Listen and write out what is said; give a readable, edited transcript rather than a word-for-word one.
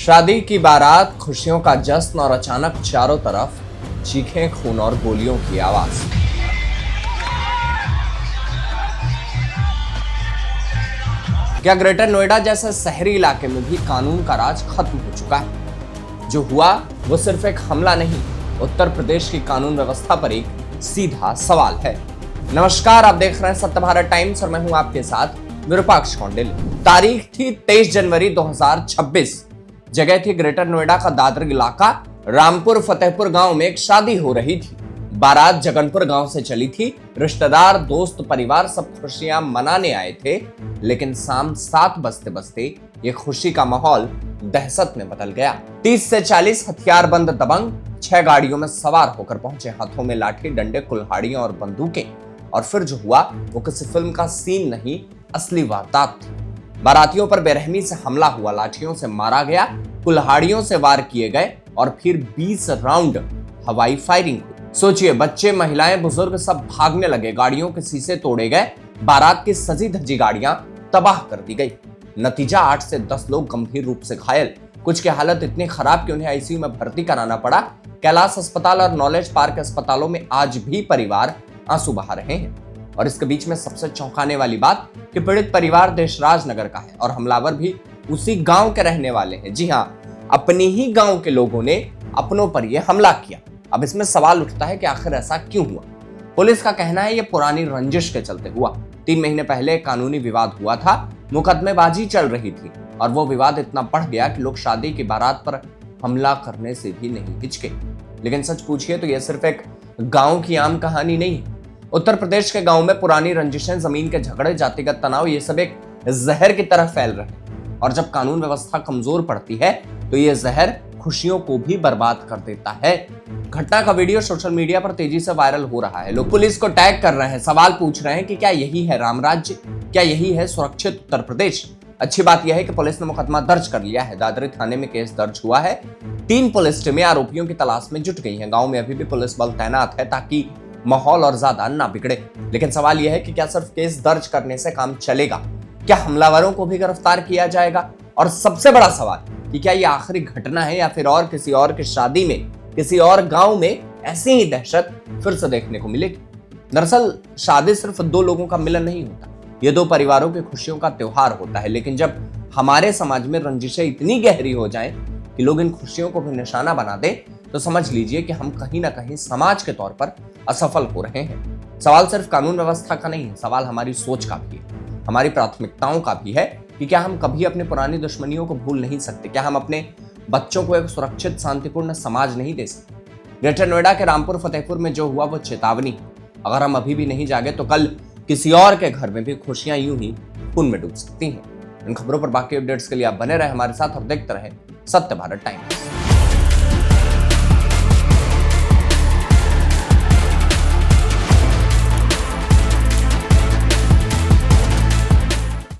शादी की बारात, खुशियों का जश्न और अचानक चारों तरफ चीखें, खून और गोलियों की आवाज। क्या ग्रेटर नोएडा जैसे शहरी इलाके में भी कानून का राज खत्म हो चुका है? जो हुआ वो सिर्फ एक हमला नहीं, उत्तर प्रदेश की कानून व्यवस्था पर एक सीधा सवाल है। नमस्कार, आप देख रहे हैं सत्य भारत टाइम्स और मैं हूं आपके साथ विरूपाक्ष कौंडिल्य। तारीख थी 23 जनवरी 2026। जगह थी ग्रेटर नोएडा का दादर इलाका। रामपुर फतेहपुर गांव में एक शादी हो रही थी। बारात जगनपुर गांव से चली थी। रिश्तेदार, दोस्त, परिवार सब खुशियां मनाने आए थे, लेकिन शाम 7 बजते बजते ये खुशी का माहौल दहशत में बदल गया। 30 से 40 हथियारबंद दबंग 6 गाड़ियों में सवार होकर पहुंचे, हाथों में लाठी, डंडे, कुल्हाड़ियां और बंदूकें। और फिर जो हुआ वो किसी फिल्म का सीन नहीं, असली वारदात थी। बारातियों पर बेरहमी से हमला हुआ, लाठियों से मारा गया, कुल्हाड़ियों से वार किए गए और फिर 20 राउंड हवाई फायरिंग हुई। सोचिए, बच्चे, महिलाएं, बुजुर्ग सब भागने लगे, गाड़ियों के शीशे तोड़े गए, बारात की सजी धजी गाड़ियां तबाह कर दी गई। नतीजा 8 से 10 लोग गंभीर रूप से घायल, कुछ की हालत इतनी खराब कि उन्हें आईसीयू में भर्ती कराना पड़ा। कैलाश अस्पताल और नॉलेज पार्क अस्पतालों में आज भी परिवार आंसू बहा रहे हैं। और इसके बीच में सबसे चौंकाने वाली बात कि पीड़ित परिवार देशराज नगर का है और हमलावर भी उसी गांव के रहने वाले हैं। जी हां, अपने ही गांव के लोगों ने अपनों पर यह हमला किया। अब इसमें सवाल उठता है कि आखिर ऐसा क्यों हुआ? पुलिस का कहना है यह पुरानी रंजिश के चलते हुआ। 3 महीने पहले कानूनी विवाद हुआ था, मुकदमेबाजी चल रही थी और वो विवाद इतना बढ़ गया कि लोग शादी की बारात पर हमला करने से भी नहीं हिचके। लेकिन सच पूछिए तो यह सिर्फ एक गांव की आम कहानी नहीं है। उत्तर प्रदेश के गांव में पुरानी रंजिशें, जमीन के झगड़े, जातिगत तनाव, ये सब एक जहर की तरह फैल रहे हैं। और जब कानून व्यवस्था कमजोर पड़ती है तो ये जहर खुशियों को भी बर्बाद कर देता है। घटना का वीडियो सोशल मीडिया पर तेजी से वायरल हो रहा है। लोग पुलिस को टैग कर रहे हैं, सवाल पूछ रहे हैं कि क्या यही है राम राज्य, क्या यही है सुरक्षित उत्तर प्रदेश? अच्छी बात यह है कि पुलिस ने मुकदमा दर्ज कर लिया है। दादरी थाने में केस दर्ज हुआ है। 3 पुलिस टीमें आरोपियों की तलाश में जुट गई हैं। गांव में अभी भी पुलिस बल तैनात है ताकि माहौल और ज्यादा ना बिगड़े। लेकिन सवाल यह है कि क्या सिर्फ केस दर्ज करने से काम चलेगा? क्या हमलावरों को भी गिरफ्तार किया जाएगा? और सबसे बड़ा सवाल कि क्या यह आखिरी घटना है या फिर और किसी और की शादी में, किसी और गांव में ऐसी ही दहशत फिर से देखने को मिलेगी? दरअसल शादी सिर्फ 2 लोगों का मिलन नहीं होता, ये 2 परिवारों की खुशियों का त्योहार होता है। लेकिन जब हमारे समाज में रंजिशें इतनी गहरी हो जाएं कि लोग इन खुशियों को भी निशाना बना दें, तो समझ लीजिए कि हम कहीं ना कहीं समाज के तौर पर असफल हो रहे हैं। सवाल सिर्फ कानून व्यवस्था का नहीं है, सवाल हमारी सोच का भी है, हमारी प्राथमिकताओं का भी है कि क्या हम कभी अपनी पुरानी दुश्मनियों को भूल नहीं सकते? क्या हम अपने बच्चों को एक सुरक्षित, शांतिपूर्ण समाज नहीं दे सकते? ग्रेटर नोएडा के रामपुर फतेहपुर में जो हुआ वो चेतावनी है। अगर हम अभी भी नहीं जागे तो कल किसी और के घर में भी खुशियां यूं ही खून में डूब सकती हैं। इन खबरों पर बाकी अपडेट्स के लिए आप बने रहे हमारे साथ और देखते रहे सत्य भारत टाइम्स।